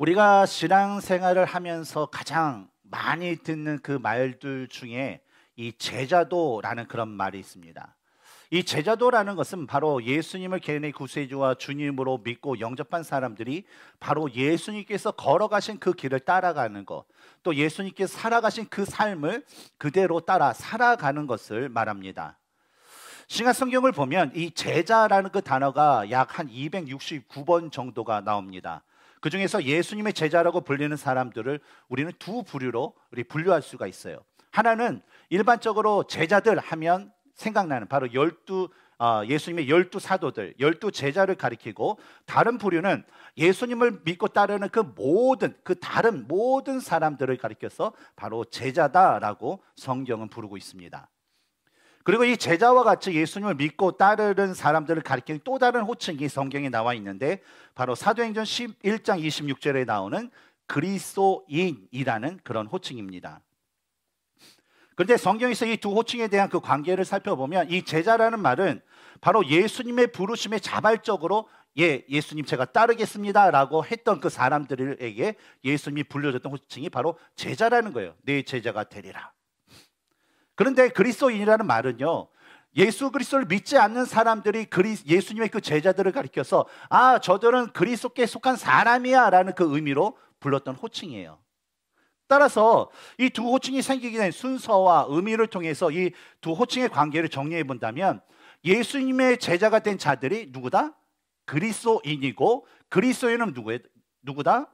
우리가 신앙생활을 하면서 가장 많이 듣는 그 말들 중에 이 제자도라는 그런 말이 있습니다. 이 제자도라는 것은 바로 예수님을 개인의 구세주와 주님으로 믿고 영접한 사람들이 바로 예수님께서 걸어가신 그 길을 따라가는 것, 또 예수님께서 살아가신 그 삶을 그대로 따라 살아가는 것을 말합니다. 신약성경을 보면 이 제자라는 그 단어가 약 한 269번 정도가 나옵니다. 그 중에서 예수님의 제자라고 불리는 사람들을 우리는 두 부류로 분류할 수가 있어요. 하나는 일반적으로 제자들 하면 생각나는 바로 예수님의 12사도들, 12제자를 가리키고, 다른 부류는 예수님을 믿고 따르는 다른 모든 사람들을 가리켜서 바로 제자다라고 성경은 부르고 있습니다. 그리고 이 제자와 같이 예수님을 믿고 따르는 사람들을 가리키는 또 다른 호칭이 성경에 나와 있는데, 바로 사도행전 11장 26절에 나오는 그리스도인이라는 그런 호칭입니다. 그런데 성경에서 이 두 호칭에 대한 그 관계를 살펴보면, 이 제자라는 말은 바로 예수님의 부르심에 자발적으로 예수님 제가 따르겠습니다 라고 했던 그 사람들에게 예수님이 불려줬던 호칭이 바로 제자라는 거예요. 내 제자가 되리라. 그런데 그리스도인이라는 말은요, 예수 그리스도를 믿지 않는 사람들이 예수님의 그 제자들을 가리켜서 저들은 그리스도께 속한 사람이야 라는 그 의미로 불렀던 호칭이에요. 따라서 이 두 호칭이 생기게 된 순서와 의미를 통해서 이 두 호칭의 관계를 정리해 본다면, 예수님의 제자가 된 자들이 누구다? 그리스도인이고, 그리스도인은 누구다?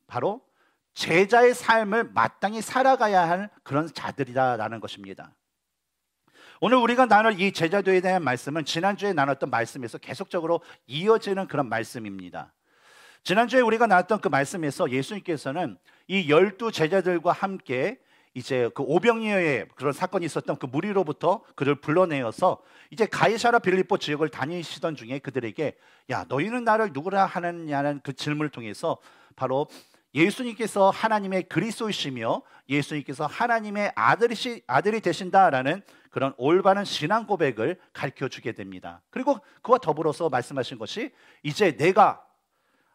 바로 제자의 삶을 마땅히 살아가야 할 그런 자들이다라는 것입니다. 오늘 우리가 나눌 이 제자도에 대한 말씀은 지난주에 나눴던 말씀에서 계속적으로 이어지는 그런 말씀입니다. 지난주에 우리가 나눴던 그 말씀에서 예수님께서는 이 12제자들과 함께 이제 그 오병이어의 그런 사건이 있었던 그 무리로부터 그를 불러내어서 이제 가이사랴 빌립보 지역을 다니시던 중에 그들에게 너희는 나를 누구라 하느냐는 그 질문을 통해서 바로 예수님께서 하나님의 그리스도이시며 예수님께서 하나님의 아들이 되신다라는 그런 올바른 신앙 고백을 가르쳐주게 됩니다. 그리고 그와 더불어서 말씀하신 것이, 이제 내가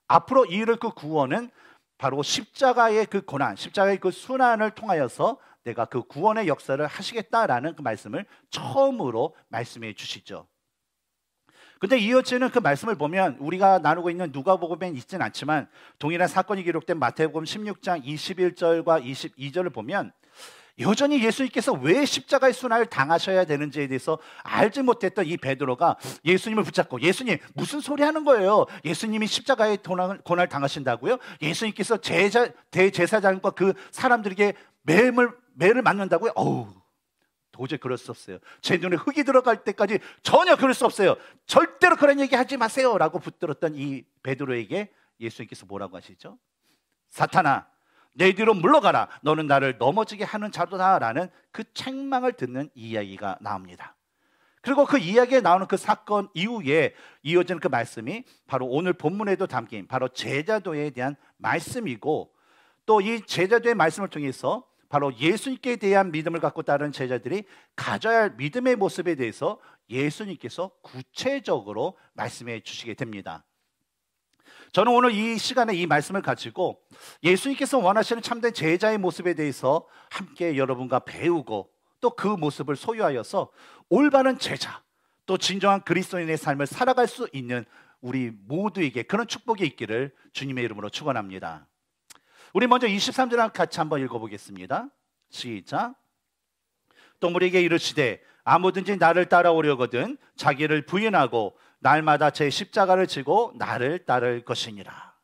앞으로 이룰 그 구원은 바로 십자가의 그 고난, 십자가의 그 순환을 통하여서 내가 그 구원의 역사를 하시겠다라는 그 말씀을 처음으로 말씀해 주시죠. 근데 이어지는 그 말씀을 보면 우리가 나누고 있는 누가복음엔 있진 않지만 동일한 사건이 기록된 마태복음 16장 21절과 22절을 보면, 여전히 예수님께서 왜 십자가의 순환을 당하셔야 되는지에 대해서 알지 못했던 이 베드로가 예수님을 붙잡고, 예수님 무슨 소리 하는 거예요? 예수님이 십자가의 고난을 당하신다고요? 예수님께서 대제사장과 그 사람들에게 매를 맞는다고요? 도저히 그럴 수 없어요. 제 눈에 흙이 들어갈 때까지 전혀 그럴 수 없어요. 절대로 그런 얘기 하지 마세요 라고 붙들었던 이 베드로에게 예수님께서 뭐라고 하시죠? 사탄아, 내 뒤로 물러가라. 너는 나를 넘어지게 하는 자도다 라는 그 책망을 듣는 이야기가 나옵니다. 그리고 그 이야기에 나오는 그 사건 이후에 이어지는 그 말씀이 바로 오늘 본문에도 담긴 바로 제자도에 대한 말씀이고, 또 이 제자도의 말씀을 통해서 바로 예수님께 대한 믿음을 갖고 따르는 제자들이 가져야 할 믿음의 모습에 대해서 예수님께서 구체적으로 말씀해 주시게 됩니다. 저는 오늘 이 시간에 이 말씀을 가지고 예수님께서 원하시는 참된 제자의 모습에 대해서 함께 여러분과 배우고, 또 그 모습을 소유하여서 올바른 제자, 또 진정한 그리스도인의 삶을 살아갈 수 있는 우리 모두에게 그런 축복이 있기를 주님의 이름으로 축원합니다. 우리 먼저 23절 같이 한번 읽어보겠습니다. 시작. 또 우리에게 이르시되 아무든지 나를 따라오려거든 자기를 부인하고 날마다 제 십자가를 지고 나를 따를 것이니라.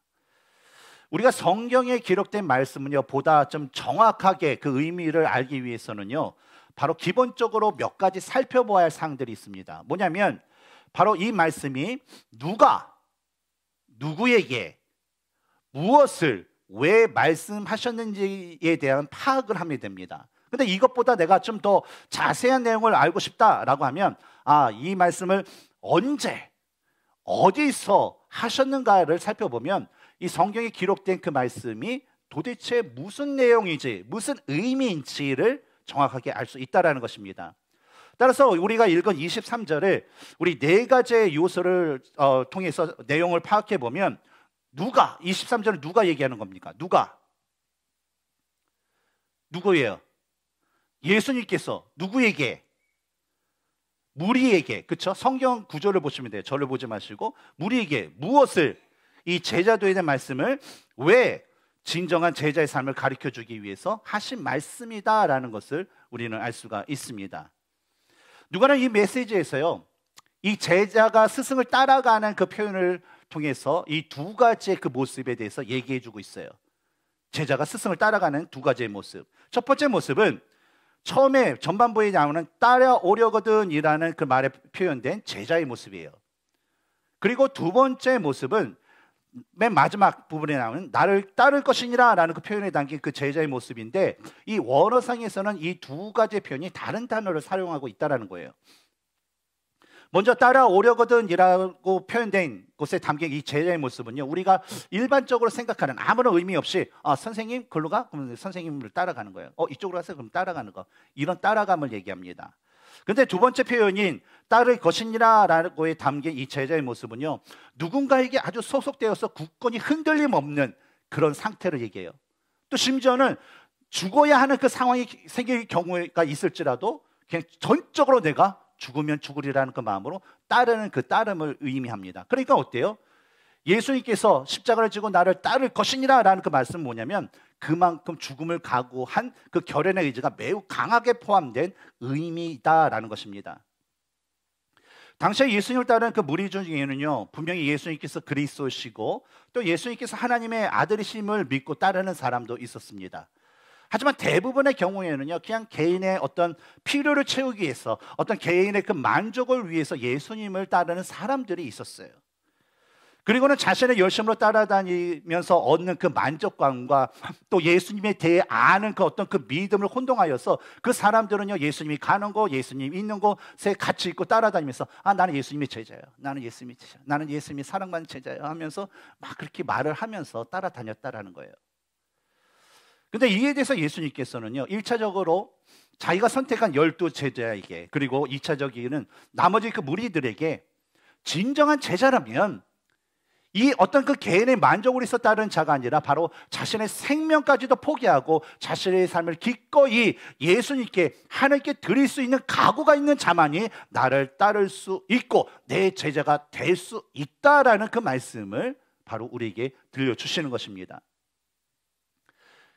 우리가 성경에 기록된 말씀은요, 보다 좀 정확하게 그 의미를 알기 위해서는요, 바로 기본적으로 몇 가지 살펴봐야 할 사항들이 있습니다. 뭐냐면 바로 이 말씀이 누구에게 무엇을 왜 말씀하셨는지에 대한 파악을 하면 됩니다. 근데 이것보다 내가 좀 더 자세한 내용을 알고 싶다라고 하면, 이 말씀을 언제 어디서 하셨는가를 살펴보면 이 성경에 기록된 그 말씀이 도대체 무슨 내용인지 무슨 의미인지를 정확하게 알 수 있다는 것입니다. 따라서 우리가 읽은 23절을 우리 네 가지의 요소를 통해서 내용을 파악해 보면, 누가? 23절은 누가 얘기하는 겁니까? 누가? 누구예요? 예수님께서 누구에게? 무리에게, 그렇죠? 성경 구조를 보시면 돼요. 저를 보지 마시고 무리에게 무엇을, 이 제자도에 대한 말씀을 왜 진정한 제자의 삶을 가르쳐주기 위해서 하신 말씀이다라는 것을 우리는 알 수가 있습니다. 누가는 이 메시지에서요, 이 제자가 스승을 따라가는 그 표현을 통해서 이 두 가지의 그 모습에 대해서 얘기해주고 있어요. 제자가 스승을 따라가는 두 가지의 모습. 첫 번째 모습은 처음에 전반부에 나오는 따라오려거든 이라는 그 말에 표현된 제자의 모습이에요. 그리고 두 번째 모습은 맨 마지막 부분에 나오는 나를 따를 것이니라 라는 그 표현에 담긴 그 제자의 모습인데, 이 원어상에서는 이 두 가지의 표현이 다른 단어를 사용하고 있다는 거예요. 먼저 따라오려거든 이라고 표현된 곳에 담긴 이 제자의 모습은요, 우리가 일반적으로 생각하는 아무런 의미 없이 선생님 글로 가? 그러면 선생님을 따라가는 거예요. 이쪽으로 가세요? 그럼 따라가는 거. 이런 따라감을 얘기합니다. 근데 두 번째 표현인 따를 것이니라 라고에 담긴 이 제자의 모습은요, 누군가에게 아주 소속되어서 굳건히 흔들림 없는 그런 상태를 얘기해요. 또 심지어는 죽어야 하는 그 상황이 생길 경우가 있을지라도 그냥 전적으로 내가 죽으면 죽으리라는 그 마음으로 따르는 그 따름을 의미합니다. 그러니까 어때요? 예수님께서 십자가를 지고 나를 따를 것이니라 라는 그 말씀은 뭐냐면, 그만큼 죽음을 각오한 그 결연의 의지가 매우 강하게 포함된 의미다라는 것입니다. 당시에 예수님을 따르는 그 무리 중에는요, 분명히 예수님께서 그리스도시고 또 예수님께서 하나님의 아들이심을 믿고 따르는 사람도 있었습니다. 하지만 대부분의 경우에는요, 그냥 개인의 어떤 필요를 채우기 위해서, 어떤 개인의 그 만족을 위해서 예수님을 따르는 사람들이 있었어요. 그리고는 자신의 열심으로 따라다니면서 얻는 그 만족감과 또 예수님에 대해 아는 그 어떤 그 믿음을 혼동하여서 그 사람들은요, 예수님이 가는 곳, 예수님이 있는 곳에 같이 있고 따라다니면서 나는 예수님의 제자예요. 나는 예수님의 제자. 나는 예수님이 사랑받는 제자예요 하면서 막 그렇게 말을 하면서 따라다녔다라는 거예요. 근데 이에 대해서 예수님께서는요, 1차적으로 자기가 선택한 12 제자에게, 그리고 2차적으로는 나머지 그 무리들에게 진정한 제자라면 이 어떤 그 개인의 만족을 위해서 따르는 자가 아니라 바로 자신의 생명까지도 포기하고 자신의 삶을 기꺼이 예수님께, 하나님께 드릴 수 있는 각오가 있는 자만이 나를 따를 수 있고 내 제자가 될 수 있다라는 그 말씀을 바로 우리에게 들려주시는 것입니다.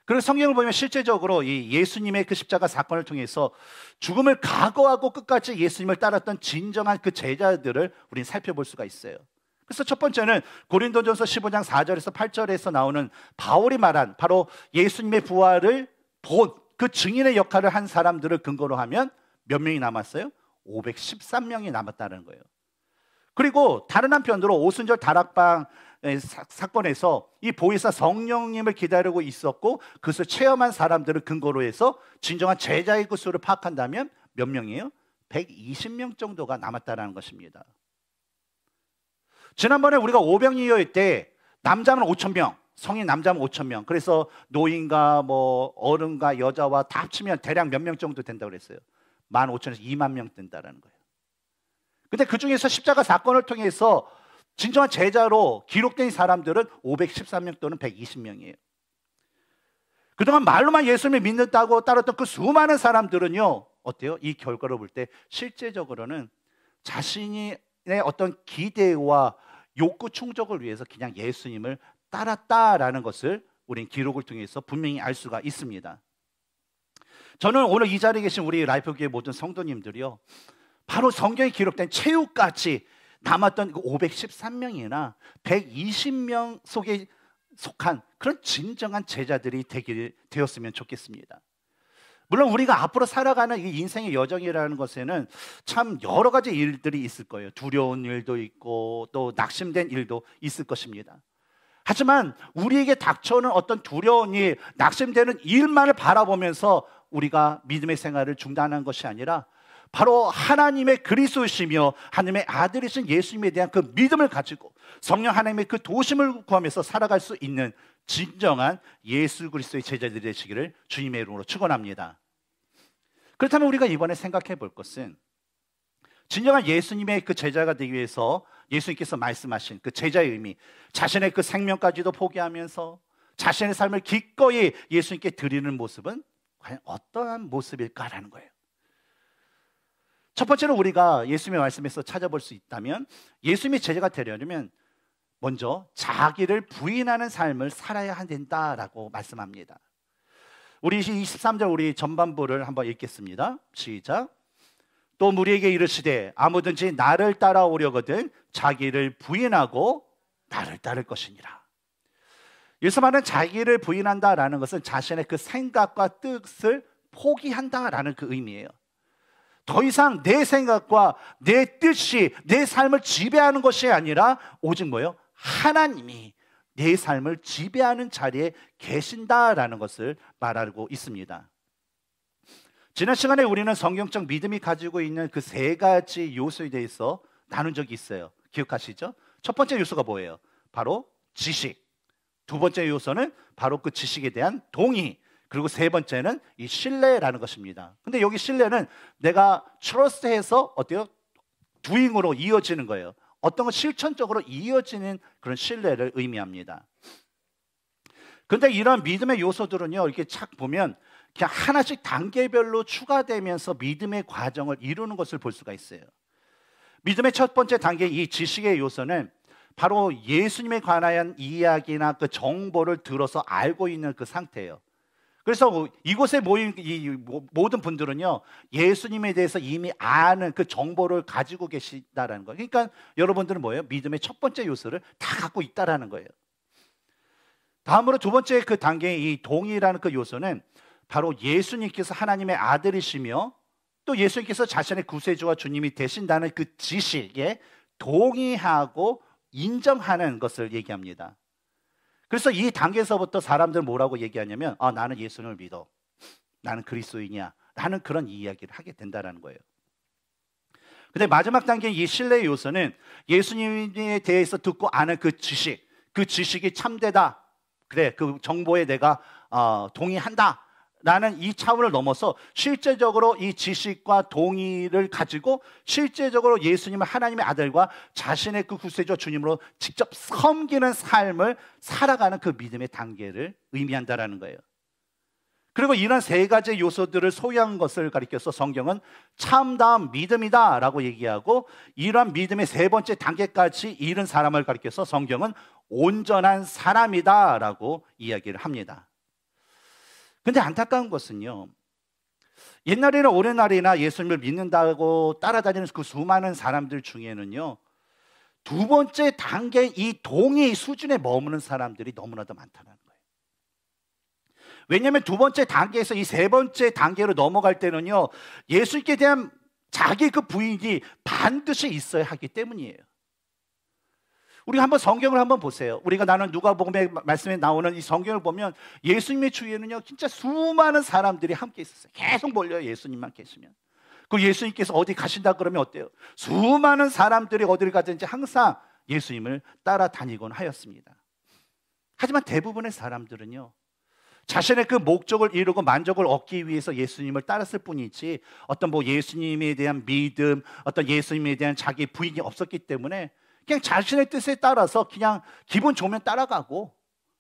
그리고 성경을 보면 실제적으로 이 예수님의 그 십자가 사건을 통해서 죽음을 각오하고 끝까지 예수님을 따랐던 진정한 그 제자들을 우리는 살펴볼 수가 있어요. 그래서 첫 번째는 고린도전서 15장 4절에서 8절에서 나오는 바울이 말한 바로 예수님의 부활을 본 그 증인의 역할을 한 사람들을 근거로 하면 몇 명이 남았어요? 513명이 남았다는 거예요. 그리고 다른 한편으로 오순절 다락방 사건에서 이 보혜사 성령님을 기다리고 있었고 그것을 체험한 사람들을 근거로 해서 진정한 제자의 그 수를 파악한다면 몇 명이에요? 120명 정도가 남았다는 것입니다. 지난번에 우리가 오병이어일 때 남자는 5,000명, 성인 남자는 5,000명. 그래서 노인과 뭐 어른과 여자와 다 합치면 대략 몇 명 정도 된다고 그랬어요. 15,000에서 2만 명 된다는 거예요. 근데 그 중에서 십자가 사건을 통해서 진정한 제자로 기록된 사람들은 513명 또는 120명이에요. 그동안 말로만 예수님을 믿는다고 따랐던 그 수많은 사람들은요, 어때요? 이 결과를 볼 때 실제적으로는 자신의 어떤 기대와 욕구 충족을 위해서 그냥 예수님을 따랐다라는 것을 우린 기록을 통해서 분명히 알 수가 있습니다. 저는 오늘 이 자리에 계신 우리 라이프교회 모든 성도님들이요, 바로 성경에 기록된 최후까지 남았던 그 513명이나 120명 속에 속한 그런 진정한 제자들이 되었으면 좋겠습니다. 물론 우리가 앞으로 살아가는 이 인생의 여정이라는 것에는 참 여러 가지 일들이 있을 거예요. 두려운 일도 있고 또 낙심된 일도 있을 것입니다. 하지만 우리에게 닥쳐오는 어떤 두려운 일, 낙심되는 일만을 바라보면서 우리가 믿음의 생활을 중단한 것이 아니라 바로 하나님의 그리스도이시며 하나님의 아들이신 예수님에 대한 그 믿음을 가지고 성령 하나님의 그 도심을 구하면서 살아갈 수 있는 진정한 예수 그리스도의 제자들이 되시기를 주님의 이름으로 축원합니다. 그렇다면 우리가 이번에 생각해 볼 것은 진정한 예수님의 그 제자가 되기 위해서 예수님께서 말씀하신 그 제자의 의미, 자신의 그 생명까지도 포기하면서 자신의 삶을 기꺼이 예수님께 드리는 모습은 과연 어떠한 모습일까라는 거예요. 첫 번째로 우리가 예수님의 말씀에서 찾아볼 수 있다면, 예수님의 제자가 되려면 먼저 자기를 부인하는 삶을 살아야 된다라고 말씀합니다. 우리 23절 우리 전반부를 한번 읽겠습니다. 시작. 또 무리에게 이르시되 아무든지 나를 따라오려거든 자기를 부인하고 나를 따를 것이니라. 여기서 말하는 자기를 부인한다라는 것은 자신의 그 생각과 뜻을 포기한다라는 그 의미예요. 더 이상 내 생각과 내 뜻이 내 삶을 지배하는 것이 아니라 오직 뭐예요? 하나님이 내 삶을 지배하는 자리에 계신다라는 것을 말하고 있습니다. 지난 시간에 우리는 성경적 믿음이 가지고 있는 그 세 가지 요소에 대해서 나눈 적이 있어요. 기억하시죠? 첫 번째 요소가 뭐예요? 바로 지식. 두 번째 요소는 바로 그 지식에 대한 동의. 그리고 세 번째는 이 신뢰라는 것입니다. 근데 여기 신뢰는 내가 trust해서 어때요? doing으로 이어지는 거예요. 어떤 건 실천적으로 이어지는 그런 신뢰를 의미합니다. 근데 이런 믿음의 요소들은요, 이렇게 착 보면 그냥 하나씩 단계별로 추가되면서 믿음의 과정을 이루는 것을 볼 수가 있어요. 믿음의 첫 번째 단계, 이 지식의 요소는 바로 예수님에 관한 이야기나 그 정보를 들어서 알고 있는 그 상태예요. 그래서 이곳에 모인 이 모든 분들은요, 예수님에 대해서 이미 아는 그 정보를 가지고 계시다라는 거예요. 그러니까 여러분들은 뭐예요? 믿음의 첫 번째 요소를 다 갖고 있다라는 거예요. 다음으로 두 번째 그 단계의 이 동의라는 그 요소는 바로 예수님께서 하나님의 아들이시며 또 예수님께서 자신의 구세주와 주님이 되신다는 그 지식에 동의하고 인정하는 것을 얘기합니다. 그래서 이 단계에서부터 사람들은 뭐라고 얘기하냐면 나는 예수님을 믿어, 나는 그리스도인이야 라는 그런 이야기를 하게 된다는 거예요. 근데 마지막 단계 이 신뢰의 요소는 예수님에 대해서 듣고 아는 그 지식이 참되다, 그래 그 정보에 내가 동의한다 라는 이 차원을 넘어서 실제적으로 이 지식과 동의를 가지고 실제적으로 예수님을 하나님의 아들과 자신의 그 구세주 주님으로 직접 섬기는 삶을 살아가는 그 믿음의 단계를 의미한다라는 거예요. 그리고 이런 세 가지 요소들을 소유한 것을 가리켜서 성경은 참다운 믿음이다 라고 얘기하고, 이러한 믿음의 세 번째 단계까지 이른 사람을 가리켜서 성경은 온전한 사람이다 라고 이야기를 합니다. 근데 안타까운 것은요, 옛날이나 오늘날이나 예수님을 믿는다고 따라다니는 그 수많은 사람들 중에는요, 두 번째 단계 이 동의 수준에 머무는 사람들이 너무나도 많다는 거예요. 왜냐하면 두 번째 단계에서 이 세 번째 단계로 넘어갈 때는요, 예수님께 대한 자기 그 부인이 반드시 있어야 하기 때문이에요. 우리가 한번 성경을 한번 보세요. 우리가 나는 누가복음의 말씀에 나오는 이 성경을 보면 예수님의 주위에는요, 진짜 수많은 사람들이 함께 있었어요. 계속 몰려요, 예수님만 계시면. 그 예수님께서 어디 가신다 그러면 어때요? 수많은 사람들이 어디를 가든지 항상 예수님을 따라다니곤 하였습니다. 하지만 대부분의 사람들은요, 자신의 그 목적을 이루고 만족을 얻기 위해서 예수님을 따랐을 뿐이지 어떤 예수님에 대한 믿음, 어떤 예수님에 대한 자기 부인이 없었기 때문에 그냥 자신의 뜻에 따라서 그냥 기분 좋으면 따라가고,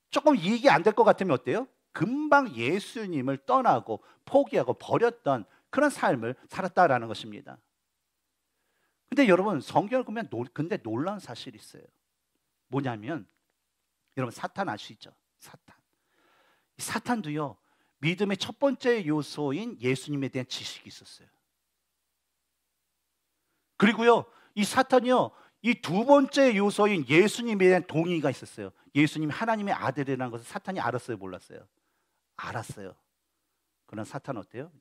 조금 이익이 안 될 것 같으면 어때요? 금방 예수님을 떠나고 포기하고 버렸던 그런 삶을 살았다라는 것입니다. 근데 여러분, 성경을 보면 근데 놀라운 사실이 있어요. 뭐냐면, 여러분 사탄 아시죠? 사탄도요, 믿음의 첫 번째 요소인 예수님에 대한 지식이 있었어요. 그리고요, 이 사탄이요, 이 두 번째 요소인 예수님에 대한 동의가 있었어요. 예수님이 하나님의 아들이라는 것을 사탄이 알았어요, 몰랐어요? 알았어요. 그러나 사탄은 어때요?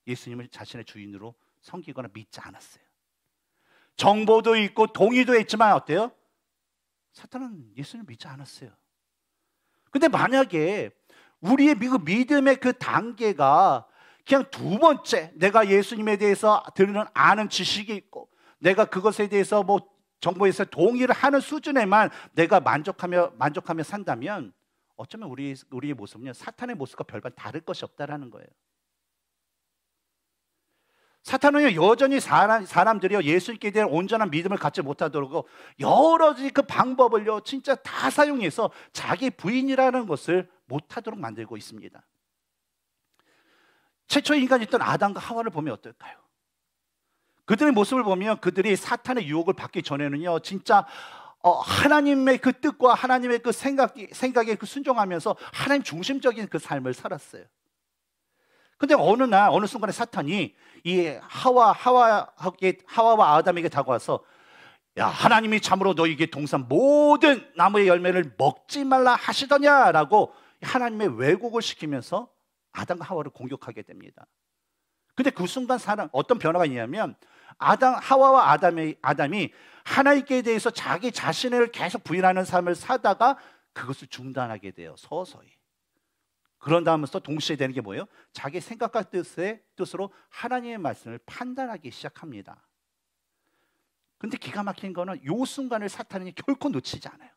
예수님을 자신의 주인으로 섬기거나 믿지 않았어요. 정보도 있고 동의도 있지만 어때요? 사탄은 예수님을 믿지 않았어요. 근데 만약에 우리의 믿음의 그 단계가 그냥 두 번째, 내가 예수님에 대해서 들은 아는 지식이 있고 내가 그것에 대해서 정보에서 동의를 하는 수준에만 내가 만족하며 산다면 어쩌면 우리의 모습은요, 사탄의 모습과 별반 다를 것이 없다라는 거예요. 사탄은요, 여전히 사람들이요, 예수님께 대한 온전한 믿음을 갖지 못하도록 여러 가지 그 방법을요, 진짜 다 사용해서 자기 부인이라는 것을 못하도록 만들고 있습니다. 최초의 인간이었던 아담과 하와를 보면 어떨까요? 그들의 모습을 보면 그들이 사탄의 유혹을 받기 전에는요, 진짜 하나님의 그 뜻과 하나님의 그 생각에 그 순종하면서 하나님 중심적인 그 삶을 살았어요. 근데 어느 순간에 사탄이 이 하와와 아담에게 다가와서, 야, 하나님이 참으로 너에게 동산 모든 나무의 열매를 먹지 말라 하시더냐라고 하나님의 왜곡을 시키면서 아담과 하와를 공격하게 됩니다. 근데 그 순간 어떤 변화가 있냐면, 하와와 아담이 하나님께 대해서 자기 자신을 계속 부인하는 삶을 사다가 그것을 중단하게 돼요, 서서히. 그런 다음부터 동시에 되는 게 뭐예요? 자기 생각과 뜻으로 하나님의 말씀을 판단하기 시작합니다. 근데 기가 막힌 거는 이 순간을 사탄이 결코 놓치지 않아요.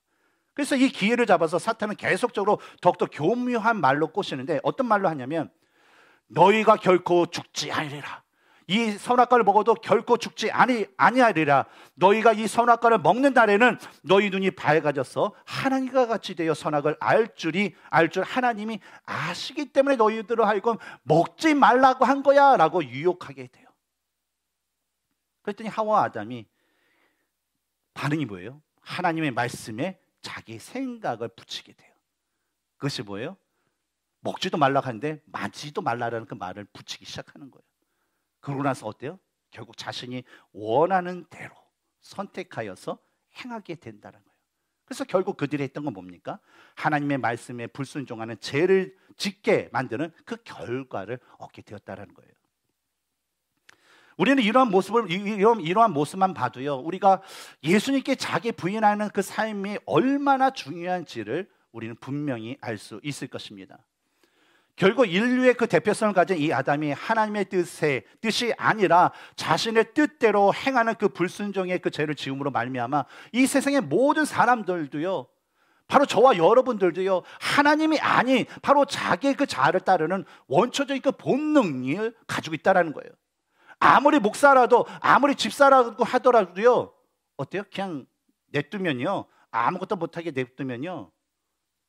그래서 이 기회를 잡아서 사탄은 계속적으로 더욱더 교묘한 말로 꼬시는데, 어떤 말로 하냐면, 너희가 결코 죽지 아니리라. 이 선악과를 먹어도 결코 죽지 아니하리라. 너희가 이 선악과를 먹는 날에는 너희 눈이 밝아져서 하나님과 같이 되어 선악을 알 줄 하나님이 아시기 때문에 너희들을 하여금 먹지 말라고 한 거야 라고 유혹하게 돼요. 그랬더니 하와와 아담이 반응이 뭐예요? 하나님의 말씀에 자기 생각을 붙이게 돼요. 그것이 뭐예요? 먹지도 말라고 하는데 만지지도 말라라는 그 말을 붙이기 시작하는 거예요. 그러고 나서 어때요? 결국 자신이 원하는 대로 선택하여서 행하게 된다는 거예요. 그래서 결국 그들이 했던 건 뭡니까? 하나님의 말씀에 불순종하는 죄를 짓게 만드는 그 결과를 얻게 되었다는 거예요. 우리는 이러한 모습만 봐도요, 우리가 예수님께 자기 부인하는 그 삶이 얼마나 중요한지를 우리는 분명히 알 수 있을 것입니다. 결국 인류의 그 대표성을 가진 이 아담이 하나님의 뜻이 아니라 자신의 뜻대로 행하는 그 불순종의 그 죄를 지음으로 말미암아 이 세상의 모든 사람들도요, 바로 저와 여러분들도요, 하나님이 아닌 바로 자기의 그 자아를 따르는 원초적인 그 본능을 가지고 있다는 거예요. 아무리 목사라도 아무리 집사라고 하더라도요, 어때요? 그냥 냅두면요, 아무것도 못하게 냅두면요,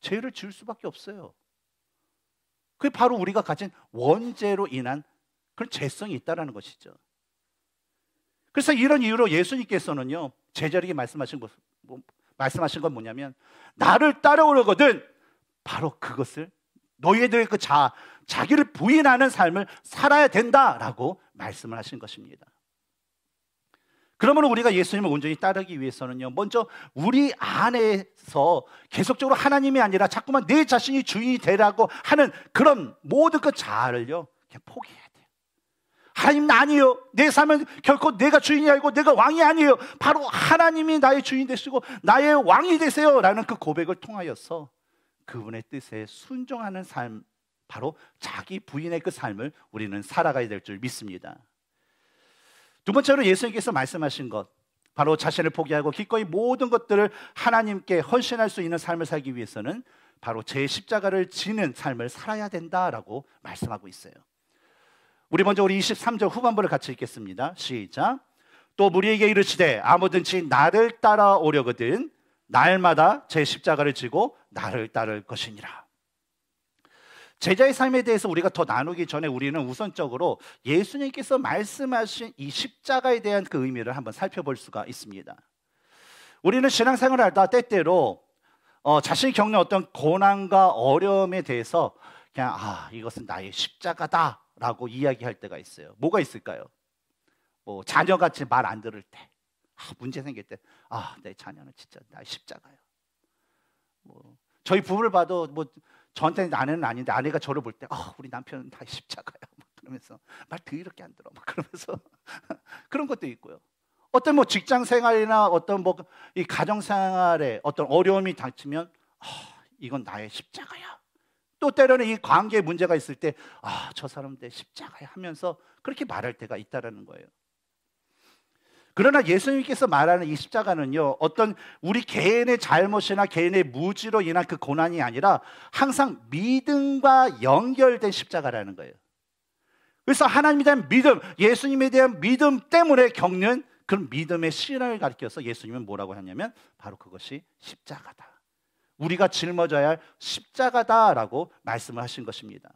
죄를 지을 수밖에 없어요. 그게 바로 우리가 가진 원죄로 인한 그런 죄성이 있다는 것이죠. 그래서 이런 이유로 예수님께서는요, 제자에게 말씀하신 건 뭐냐면, 나를 따라오려거든 바로 그것을, 너희들의 그 자기를 부인하는 삶을 살아야 된다라고 말씀을 하신 것입니다. 그러면 우리가 예수님을 온전히 따르기 위해서는요, 먼저 우리 안에서 계속적으로 하나님이 아니라 자꾸만 내 자신이 주인이 되라고 하는 그런 모든 그 자아를요, 그냥 포기해야 돼요. 하나님 아니에요. 내 삶은 결코 내가 주인이 아니고 내가 왕이 아니에요. 바로 하나님이 나의 주인 되시고 나의 왕이 되세요 라는 그 고백을 통하여서 그분의 뜻에 순종하는 삶, 바로 자기 부인의 그 삶을 우리는 살아가야 될 줄 믿습니다. 두 번째로 예수님께서 말씀하신 것, 바로 자신을 포기하고 기꺼이 모든 것들을 하나님께 헌신할 수 있는 삶을 살기 위해서는 바로 제 십자가를 지는 삶을 살아야 된다라고 말씀하고 있어요. 우리 먼저 우리 23절 후반부를 같이 읽겠습니다. 시작. 또 무리에게 이르시되 아무든지 나를 따라오려거든 날마다 제 십자가를 지고 나를 따를 것이니라. 제자의 삶에 대해서 우리가 더 나누기 전에 우리는 우선적으로 예수님께서 말씀하신 이 십자가에 대한 그 의미를 한번 살펴볼 수가 있습니다. 우리는 신앙생활을 하다 때때로 자신이 겪는 어떤 고난과 어려움에 대해서 그냥 이것은 나의 십자가다라고 이야기할 때가 있어요. 뭐가 있을까요? 뭐 자녀같이 말 안 들을 때, 문제 생길 때, 내 자녀는 진짜 나의 십자가예요. 뭐 저희 부부를 봐도 뭐 저한테는 아내는 아닌데 아내가 저를 볼 때 우리 남편은 다 십자가야 막 그러면서 말 더럽게 안 들어 막 그러면서 그런 것도 있고요. 어떤 뭐 직장 생활이나 어떤 뭐 이 가정 생활에 어떤 어려움이 닥치면 이건 나의 십자가야. 또 때로는 이 관계에 문제가 있을 때 저 사람 내 십자가야 하면서 그렇게 말할 때가 있다라는 거예요. 그러나 예수님께서 말하는 이 십자가는요, 어떤 우리 개인의 잘못이나 개인의 무지로 인한 그 고난이 아니라 항상 믿음과 연결된 십자가라는 거예요. 그래서 하나님에 대한 믿음, 예수님에 대한 믿음 때문에 겪는 그런 믿음의 신앙을 가르쳐서 예수님은 뭐라고 하냐면 바로 그것이 십자가다. 우리가 짊어져야 할 십자가다라고 말씀을 하신 것입니다.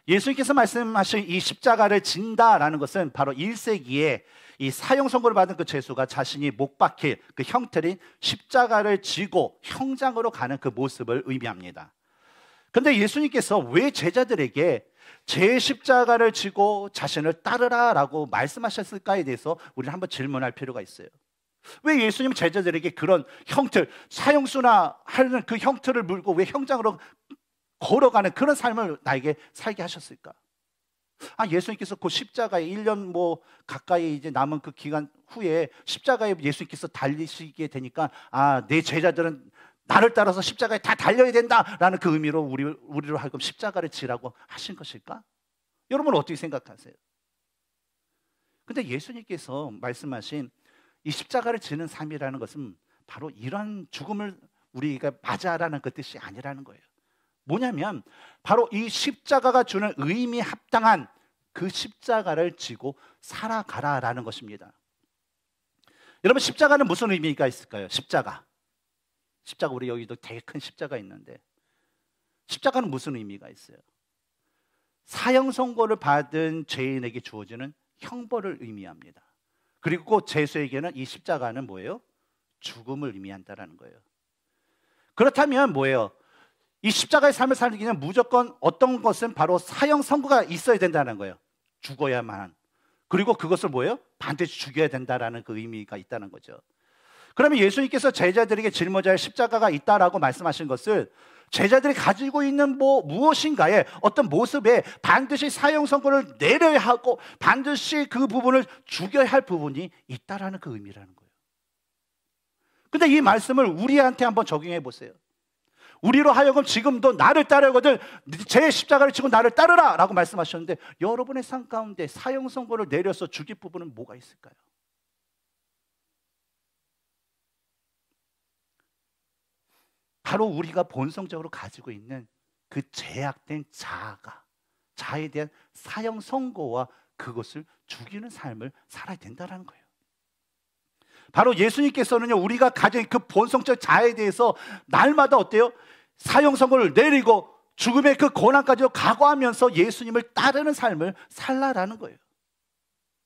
예수님께서 말씀하신 이 십자가를 진다라는 것은 바로 1세기에 이 사형 선고를 받은 그 죄수가 자신이 못 박힐 그 형틀인 십자가를 지고 형장으로 가는 그 모습을 의미합니다. 그런데 예수님께서 왜 제자들에게 제 십자가를 지고 자신을 따르라라고 말씀하셨을까에 대해서 우리는 한번 질문할 필요가 있어요. 왜 예수님 제자들에게 그런 형틀, 사형수나 하는 그 형틀을 물고 왜 형장으로 걸어가는 그런 삶을 나에게 살게 하셨을까? 예수님께서 그 십자가에 1년 가까이 이제 남은 그 기간 후에 십자가에 예수님께서 달리시게 되니까 내 제자들은 나를 따라서 십자가에 다 달려야 된다라는 그 의미로 우리로 하여금 십자가를 지라고 하신 것일까? 여러분 어떻게 생각하세요? 근데 예수님께서 말씀하신 이 십자가를 지는 삶이라는 것은 바로 이런 죽음을 우리가 맞아라는 그 뜻이 아니라는 거예요. 뭐냐면 바로 이 십자가가 주는 의미 합당한 그 십자가를 지고 살아가라라는 것입니다. 여러분 십자가는 무슨 의미가 있을까요? 십자가 우리 여기도 되게 큰 십자가 있는데 십자가는 무슨 의미가 있어요? 사형 선고를 받은 죄인에게 주어지는 형벌을 의미합니다. 그리고 죄수에게는 이 십자가는 뭐예요? 죽음을 의미한다라는 거예요. 그렇다면 뭐예요? 이 십자가의 삶을 살기는 무조건 어떤 것은 바로 사형 선고가 있어야 된다는 거예요. 죽어야만. 그리고 그것을 뭐예요? 반드시 죽여야 된다라는 그 의미가 있다는 거죠. 그러면 예수님께서 제자들에게 짊어져야 할 십자가가 있다라고 말씀하신 것을 제자들이 가지고 있는 무엇인가의 어떤 모습에 반드시 사형 선고를 내려야 하고 반드시 그 부분을 죽여야 할 부분이 있다라는 그 의미라는 거예요. 근데 이 말씀을 우리한테 한번 적용해 보세요. 우리로 하여금 지금도 나를 따르거든 제 십자가를 지고 나를 따르라 라고 말씀하셨는데 여러분의 삶 가운데 사형 선고를 내려서 죽일 부분은 뭐가 있을까요? 바로 우리가 본성적으로 가지고 있는 그 제약된 자아에 대한 사형 선고와 그것을 죽이는 삶을 살아야 된다는 거예요. 바로 예수님께서는요 우리가 가진 그 본성적 자아에 대해서 날마다 어때요? 사형 선고를 내리고 죽음의 그 고난까지도 각오하면서 예수님을 따르는 삶을 살라라는 거예요.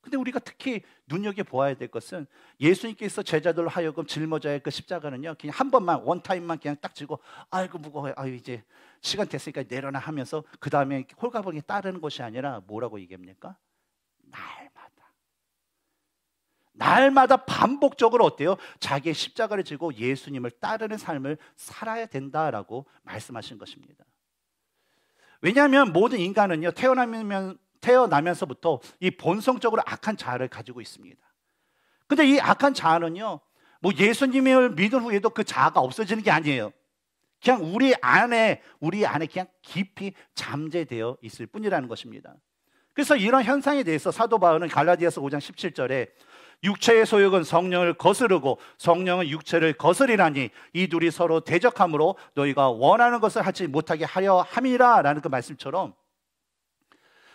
근데 우리가 특히 눈여겨보아야 될 것은 예수님께서 제자들로 하여금 짊어져야 할 그 십자가는요 그냥 한 번만 원타임만 그냥 딱 지고 아이고 무거워요, 이제 시간 됐으니까 내려놔 하면서 그 다음에 홀가분하게 따르는 것이 아니라 뭐라고 얘기합니까? 날마다 반복적으로 어때요? 자기의 십자가를 지고 예수님을 따르는 삶을 살아야 된다라고 말씀하신 것입니다. 왜냐하면 모든 인간은요 태어나면서부터 이 본성적으로 악한 자아를 가지고 있습니다. 근데 이 악한 자아는요 예수님을 믿은 후에도 그 자아가 없어지는 게 아니에요. 그냥 우리 안에 그냥 깊이 잠재되어 있을 뿐이라는 것입니다. 그래서 이런 현상에 대해서 사도 바울은 갈라디아서 5장 17절에 육체의 소욕은 성령을 거스르고 성령은 육체를 거스리라니 이 둘이 서로 대적함으로 너희가 원하는 것을 하지 못하게 하려 함이라 라는 그 말씀처럼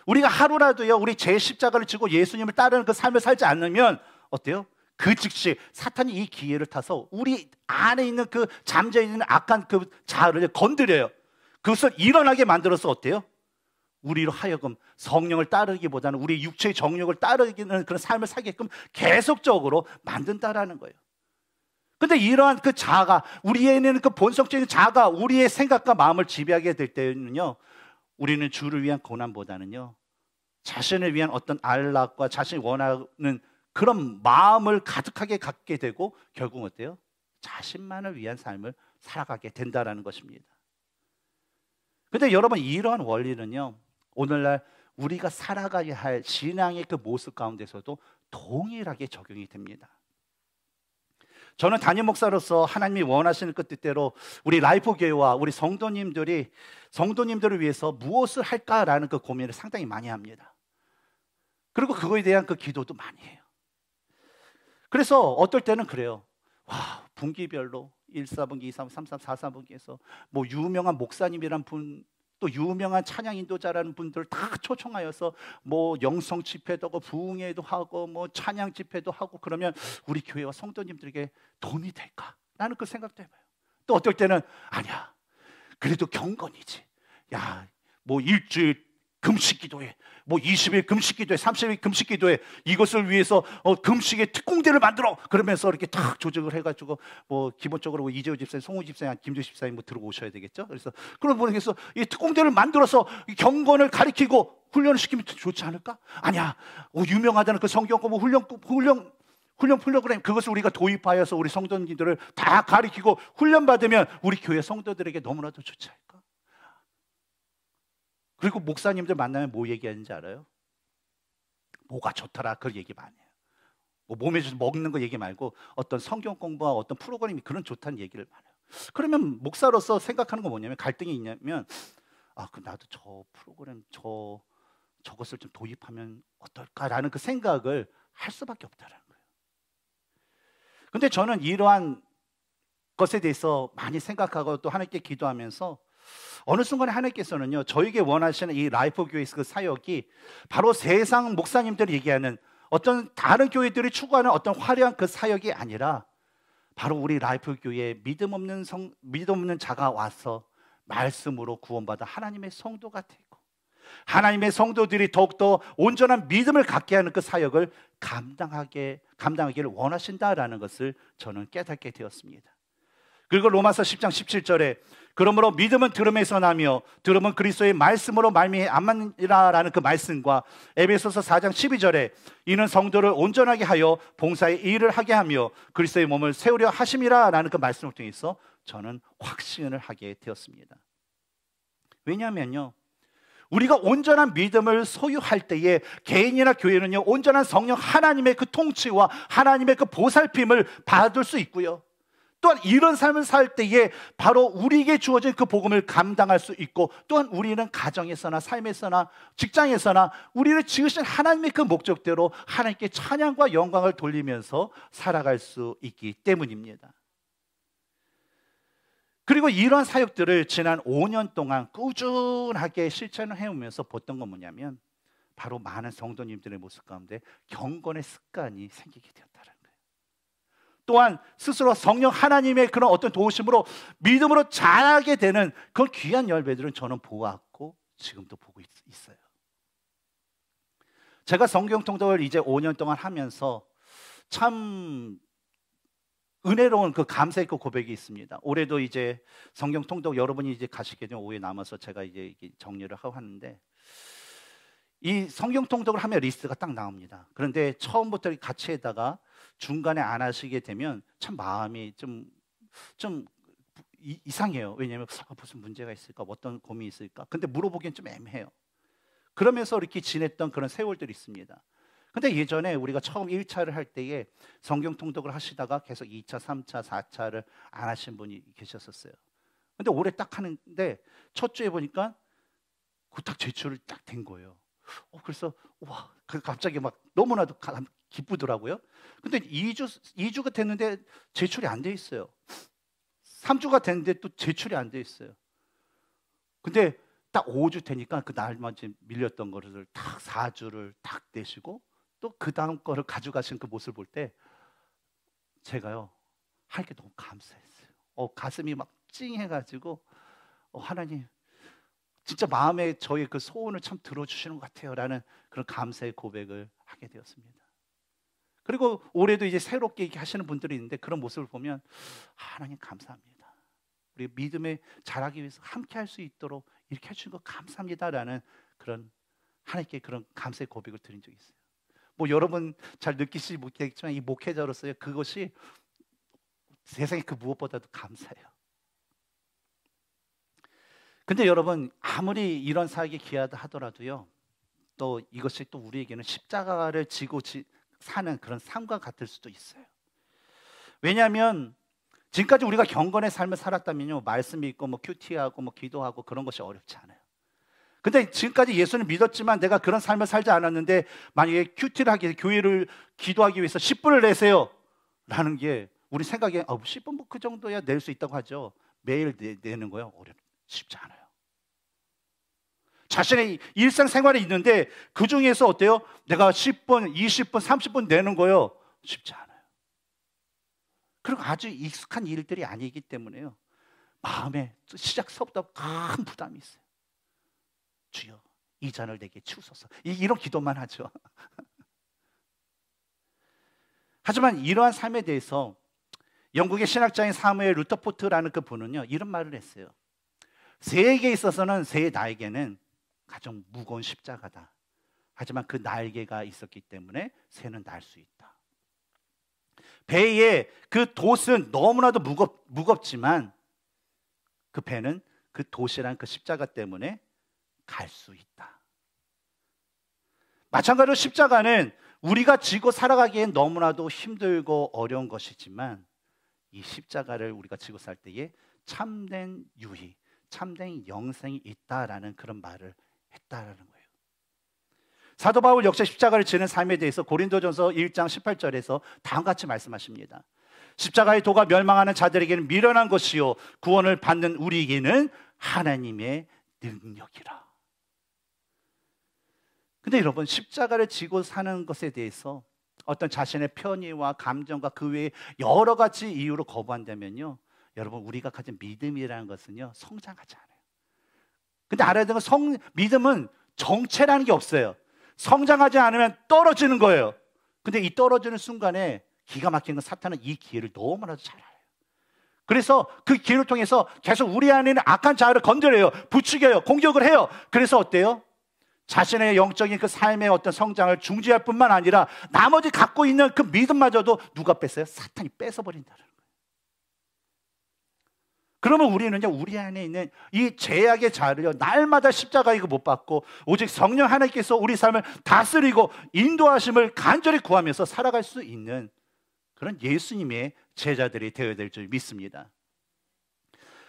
우리가 하루라도요 우리 제 십자가를 지고 예수님을 따르는 그 삶을 살지 않으면 어때요? 그 즉시 사탄이 이 기회를 타서 우리 안에 있는 그 잠재 있는 악한 그 자아를 건드려요. 그것을 일어나게 만들어서 어때요? 우리로 하여금 성령을 따르기보다는 우리 육체의 정욕을 따르기는 그런 삶을 살게끔 계속적으로 만든다라는 거예요. 근데 이러한 그 자아가 우리에는 그 본성적인 자아가 우리의 생각과 마음을 지배하게 될 때는요 우리는 주를 위한 고난보다는요 자신을 위한 어떤 안락과 자신이 원하는 그런 마음을 가득하게 갖게 되고 결국 어때요? 자신만을 위한 삶을 살아가게 된다라는 것입니다. 근데 여러분 이러한 원리는요 오늘날 우리가 살아가야 할 신앙의 그 모습 가운데서도 동일하게 적용이 됩니다. 저는 담임 목사로서 하나님이 원하시는 그 뜻대로 우리 라이프 교회와 우리 성도님들을 위해서 무엇을 할까라는 그 고민을 상당히 많이 합니다. 그리고 그거에 대한 그 기도도 많이 해요. 그래서 어떨 때는 그래요. 분기별로 1, 4분기, 2, 3, 3, 4, 4분기에서 유명한 목사님이란 분 또 유명한 찬양 인도자라는 분들 다 초청하여서 뭐 영성 집회도 하고 부흥회도 하고 뭐 찬양 집회도 하고 그러면 우리 교회와 성도님들에게 도움이 될까? 나는 그 생각도 해봐요. 또 어떨 때는 아니야, 그래도 경건이지. 야, 뭐 일주일 금식 기도회, 뭐 20일 금식 기도회, 30일 금식 기도회, 이것을 위해서 금식의 특공대를 만들어. 그러면서 이렇게 탁 조직을 해가지고 뭐 기본적으로 뭐 이재호 집사님, 송우 집사님, 김조 집사님 뭐 들어오셔야 되겠죠. 그래서 그런 분에게서 이 특공대를 만들어서 경건을 가리키고 훈련을 시키면 좋지 않을까? 아니야, 유명하다는 그 성경 공부 훈련 프로그램, 그것을 우리가 도입하여서 우리 성도님들을 다 가리키고 훈련받으면 우리 교회 성도들에게 너무나도 좋지 않을까? 그리고 목사님들 만나면 뭐 얘기하는지 알아요? 뭐가 좋더라, 그걸 얘기 많이 해요. 뭐 몸에 좀 먹는 거 얘기 말고 어떤 성경 공부와 어떤 프로그램이 그런 좋다는 얘기를 많이 해요. 그러면 목사로서 생각하는 건 뭐냐면, 갈등이 있냐면, 그 나도 저 프로그램 저것을 좀 도입하면 어떨까라는 그 생각을 할 수밖에 없다는 거예요. 근데 저는 이러한 것에 대해서 많이 생각하고 또 하나님께 기도하면서 어느 순간에 하나님께서는요, 저에게 원하시는 이 라이프 교회 그 사역이 바로 세상 목사님들이 얘기하는 어떤 다른 교회들이 추구하는 어떤 화려한 그 사역이 아니라 바로 우리 라이프 교회에 믿음 없는 자가 와서 말씀으로 구원받아 하나님의 성도가 되고 하나님의 성도들이 더욱더 온전한 믿음을 갖게 하는 그 사역을 감당하기를 원하신다라는 것을 저는 깨닫게 되었습니다. 그리고 로마서 10장 17절에 그러므로 믿음은 들음에서 나며 들음은 그리스도의 말씀으로 말미암으리라라는 그 말씀과 에베소서 4장 12절에 이는 성도를 온전하게 하여 봉사의 일을 하게 하며 그리스도의 몸을 세우려 하심이라라는 그 말씀을 통해서 저는 확신을 하게 되었습니다. 왜냐하면요, 우리가 온전한 믿음을 소유할 때에 개인이나 교회는요, 온전한 성령 하나님의 그 통치와 하나님의 그 보살핌을 받을 수 있고요, 또한 이런 삶을 살 때에 바로 우리에게 주어진 그 복음을 감당할 수 있고, 또한 우리는 가정에서나 삶에서나 직장에서나 우리를 지으신 하나님의 그 목적대로 하나님께 찬양과 영광을 돌리면서 살아갈 수 있기 때문입니다. 그리고 이러한 사역들을 지난 5년 동안 꾸준하게 실천을 해오면서 봤던 건 뭐냐면, 바로 많은 성도님들의 모습 가운데 경건의 습관이 생기게 되었다는 거예요. 또한 스스로 성령 하나님의 그런 어떤 도우심으로 믿음으로 자라게 되는 그런 귀한 열매들은 저는 보았고 지금도 보고 있어요. 제가 성경 통독을 이제 5년 동안 하면서 참 은혜로운 그 감사의 그 고백이 있습니다. 올해도 이제 성경 통독 여러분이 이제 가시게 되면 5회 남아서 제가 이제 정리를 하고 하는데, 이 성경 통독을 하면 리스트가 딱 나옵니다. 그런데 처음부터 같이 하다가 중간에 안 하시게 되면 참 마음이 좀 이상해요. 왜냐하면 무슨 문제가 있을까, 어떤 고민이 있을까. 근데 물어보기엔 좀 애매해요. 그러면서 이렇게 지냈던 그런 세월들이 있습니다. 근데 예전에 우리가 처음 1차를 할 때에 성경 통독을 하시다가 계속 2차, 3차, 4차를 안 하신 분이 계셨었어요. 근데 올해 딱 하는데 첫 주에 보니까 딱 제출을 딱 된 거예요. 그래서 와, 갑자기 막 너무나도 기쁘더라고요. 근데 2주가 됐는데 제출이 안 돼 있어요. 3주가 됐는데 또 제출이 안 돼 있어요. 근데 딱 5주 되니까 그 날만 밀렸던 거를 딱 4주를 딱 내시고 또 그 다음 거를 가져가신 그 모습을 볼 때 제가요, 하나님께 너무 감사했어요. 가슴이 막 찡해가지고 하나님 진짜 마음에 저의 그 소원을 참 들어주시는 것 같아요 라는 그런 감사의 고백을 하게 되었습니다. 그리고 올해도 이제 새롭게 이렇게 하시는 분들이 있는데 그런 모습을 보면 하나님 감사합니다. 우리 믿음에 자라기 위해서 함께 할 수 있도록 이렇게 해주신 거 감사합니다라는 그런 하나님께 그런 감사의 고백을 드린 적이 있어요. 뭐 여러분 잘 느끼시지 못하겠지만 이 목회자로서의 그것이 세상에 그 무엇보다도 감사해요. 근데 여러분, 아무리 이런 사역이 귀하다 하더라도요, 또 이것이 또 우리에게는 십자가를 지고 사는 그런 삶과 같을 수도 있어요. 왜냐하면 지금까지 우리가 경건의 삶을 살았다면요, 말씀 읽고 뭐 큐티하고 뭐 기도하고 그런 것이 어렵지 않아요. 근데 지금까지 예수를 믿었지만 내가 그런 삶을 살지 않았는데 만약에 큐티를 하기 위해서 교회를 기도하기 위해서 10분을 내세요 라는 게 우리 생각에 10분 뭐 그 정도야 낼 수 있다고 하죠. 매일 내는 거요, 쉽지 않아요. 자신의 일상생활에 있는데 그 중에서 어때요? 내가 10분, 20분, 30분 내는 거요. 쉽지 않아요. 그리고 아주 익숙한 일들이 아니기 때문에요. 마음에 시작서부터 큰 부담이 있어요. 주여, 이 잔을 내게 치우소서. 이런 기도만 하죠. 하지만 이러한 삶에 대해서 영국의 신학자인 사무엘 루터포트라는 그 분은요, 이런 말을 했어요. 새에게 있어서는 나에게는 가장 무거운 십자가다. 하지만 그 날개가 있었기 때문에 새는 날 수 있다. 배의 그 돛은 너무나도 무겁지만 그 배는 그 돛이란 그 십자가 때문에 갈 수 있다. 마찬가지로 십자가는 우리가 지고 살아가기엔 너무나도 힘들고 어려운 것이지만 이 십자가를 우리가 지고 살 때에 참된 유희, 참된 영생이 있다라는 그런 말을 했다라는 거예요. 사도 바울 역시 십자가를 지는 삶에 대해서 고린도전서 1장 18절에서 다음과 같이 말씀하십니다. 십자가의 도가 멸망하는 자들에게는 미련한 것이요 구원을 받는 우리에게는 하나님의 능력이라. 근데 여러분, 십자가를 지고 사는 것에 대해서 어떤 자신의 편의와 감정과 그 외에 여러 가지 이유로 거부한다면요, 여러분, 우리가 가진 믿음이라는 것은요 성장하지 않아요. 근데 알아야 되는 건 믿음은 정체라는 게 없어요. 성장하지 않으면 떨어지는 거예요. 근데 이 떨어지는 순간에 기가 막힌 건 사탄은 이 기회를 너무나도 잘 알아요. 그래서 그 기회를 통해서 계속 우리 안에 있는 악한 자아를 건드려요. 부추겨요. 공격을 해요. 그래서 어때요? 자신의 영적인 그 삶의 어떤 성장을 중지할 뿐만 아니라 나머지 갖고 있는 그 믿음마저도 누가 뺐어요? 사탄이 뺏어버린다는 거예요. 그러면 우리는요, 우리 안에 있는 이 죄악의 자를요, 날마다 십자가 이거 못 받고 오직 성령 하나님께서 우리 삶을 다스리고 인도하심을 간절히 구하면서 살아갈 수 있는 그런 예수님의 제자들이 되어야 될 줄 믿습니다.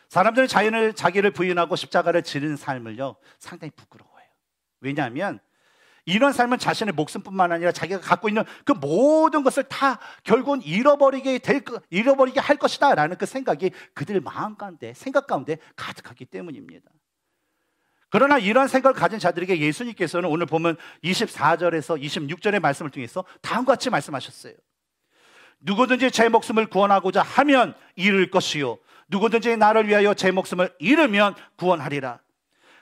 사람들은 자기를 부인하고 십자가를 지는 삶을요 상당히 부끄러워해요. 왜냐하면 이런 삶은 자신의 목숨뿐만 아니라 자기가 갖고 있는 그 모든 것을 다 결국은 잃어버리게 할 것이다 라는 그 생각이 그들 마음 가운데, 생각 가운데 가득하기 때문입니다. 그러나 이러한 생각을 가진 자들에게 예수님께서는 오늘 보면 24절에서 26절의 말씀을 통해서 다음과 같이 말씀하셨어요. 누구든지 제 목숨을 구원하고자 하면 잃을 것이요 누구든지 나를 위하여 제 목숨을 잃으면 구원하리라.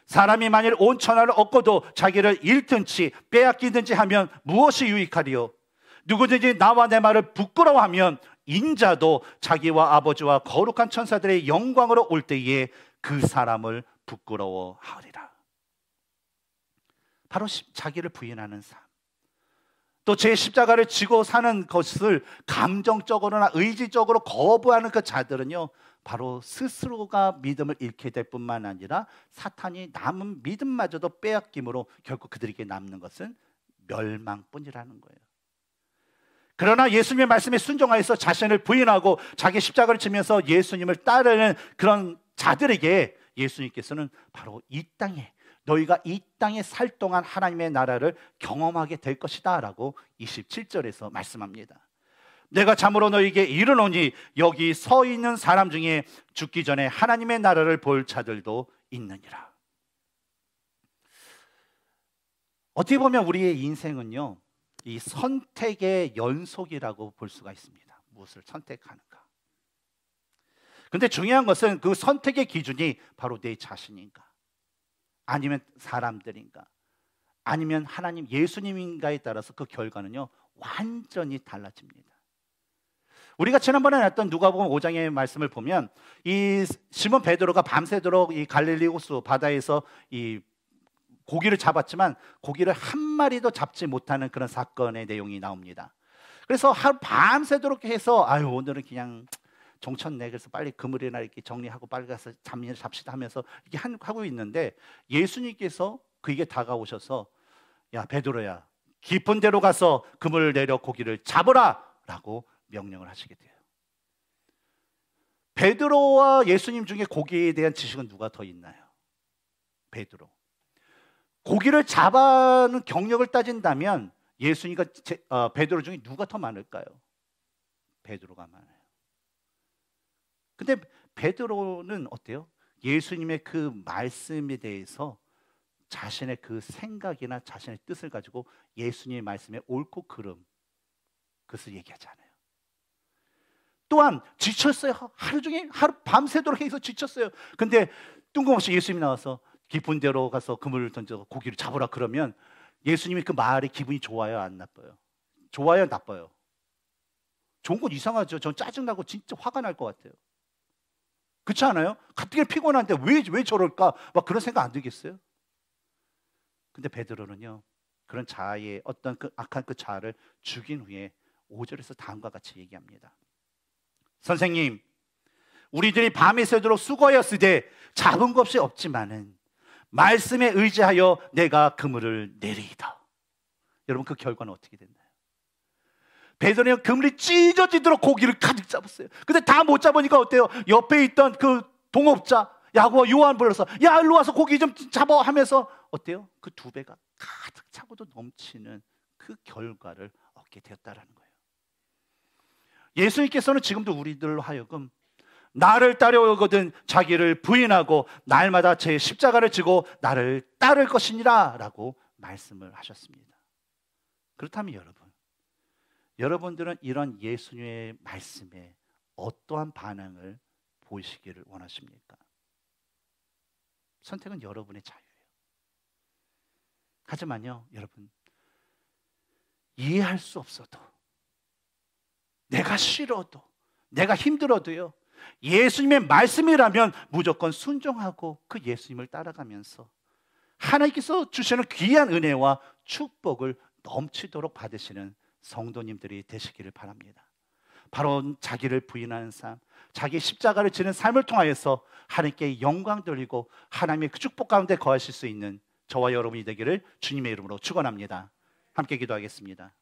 사람이 만일 온 천하를 얻고도 자기를 잃든지 빼앗기든지 하면 무엇이 유익하리요? 누구든지 나와 내 말을 부끄러워하면 인자도 자기와 아버지와 거룩한 천사들의 영광으로 올 때에 그 사람을 부끄러워하리라. 바로 자기를 부인하는 삶, 또 제 십자가를 지고 사는 것을 감정적으로나 의지적으로 거부하는 그 자들은요 바로 스스로가 믿음을 잃게 될 뿐만 아니라 사탄이 남은 믿음마저도 빼앗김으로 결국 그들에게 남는 것은 멸망뿐이라는 거예요. 그러나 예수님의 말씀에 순종하여서 자신을 부인하고 자기 십자가를 지면서 예수님을 따르는 그런 자들에게 예수님께서는 바로 이 땅에, 너희가 이 땅에 살 동안 하나님의 나라를 경험하게 될 것이다 라고 27절에서 말씀합니다. 내가 참으로 너희에게 이르노니 여기 서 있는 사람 중에 죽기 전에 하나님의 나라를 볼 자들도 있느니라. 어떻게 보면 우리의 인생은요 이 선택의 연속이라고 볼 수가 있습니다. 무엇을 선택하는가. 근데 중요한 것은 그 선택의 기준이 바로 내 자신인가, 아니면 사람들인가, 아니면 하나님 예수님인가에 따라서 그 결과는요 완전히 달라집니다. 우리가 지난번에 했던 누가복음 5장의 말씀을 보면 이 시몬 베드로가 밤새도록 이 갈릴리 호수 바다에서 이 고기를 잡았지만 고기를 한 마리도 잡지 못하는 그런 사건의 내용이 나옵니다. 그래서 하루 밤새도록 해서 오늘은 그냥 종쳤네, 그래서 빨리 그물이나 이렇게 정리하고 빨리 가서 잡시다 하면서 이렇게 하고 있는데 예수님께서 그에게 다가오셔서 야 베드로야, 깊은 데로 가서 그물을 내려 고기를 잡으라 라고 명령을 하시게 돼요. 베드로와 예수님 중에 고기에 대한 지식은 누가 더 있나요? 베드로. 고기를 잡아는 경력을 따진다면 예수님과 베드로 중에 누가 더 많을까요? 베드로가 많아요. 근데 베드로는 어때요? 예수님의 그 말씀에 대해서 자신의 그 생각이나 자신의 뜻을 가지고 예수님의 말씀에 옳고 그름, 그것을 얘기하지 않아요. 또한 지쳤어요. 하루 종일 밤새도록 해서 지쳤어요. 근데 뜬금없이 예수님이 나와서 깊은 데로 가서 그물을 던져서 고기를 잡으라 그러면 예수님이 그 말에 기분이 좋아요, 안 나빠요? 좋아요, 나빠요? 좋은 건 이상하죠. 전 짜증나고 진짜 화가 날 것 같아요. 그렇지 않아요? 가뜩이나 피곤한데 왜 저럴까? 막 그런 생각 안 들겠어요? 근데 베드로는요, 그런 자아의 어떤 그 악한 그 자아를 죽인 후에 5절에서 다음과 같이 얘기합니다. 선생님, 우리들이 밤에 새도록 수고하였으되 잡은 것이 없지만은 말씀에 의지하여 내가 그물을 내리이다. 여러분, 그 결과는 어떻게 됐나요? 베드로는 그물이 찢어지도록 고기를 가득 잡았어요. 근데 다 못 잡으니까 어때요? 옆에 있던 그 동업자 야고와 요한 불러서 야, 일로 와서 고기 좀 잡아 하면서 어때요? 그 2배가 가득 차고도 넘치는 그 결과를 얻게 되었다라는 거예요. 예수님께서는 지금도 우리들로 하여금 나를 따르거든 자기를 부인하고 날마다 제 십자가를 지고 나를 따를 것이니라 라고 말씀을 하셨습니다. 그렇다면 여러분들은 이런 예수님의 말씀에 어떠한 반응을 보이시기를 원하십니까? 선택은 여러분의 자유예요. 하지만요, 여러분, 이해할 수 없어도, 내가 싫어도, 내가 힘들어도요, 예수님의 말씀이라면 무조건 순종하고 그 예수님을 따라가면서 하나님께서 주시는 귀한 은혜와 축복을 넘치도록 받으시는 성도님들이 되시기를 바랍니다. 바로 자기를 부인하는 삶, 자기 십자가를 지는 삶을 통하여서 하나님께 영광 돌리고 하나님의 그 축복 가운데 거하실 수 있는 저와 여러분이 되기를 주님의 이름으로 축원합니다. 함께 기도하겠습니다.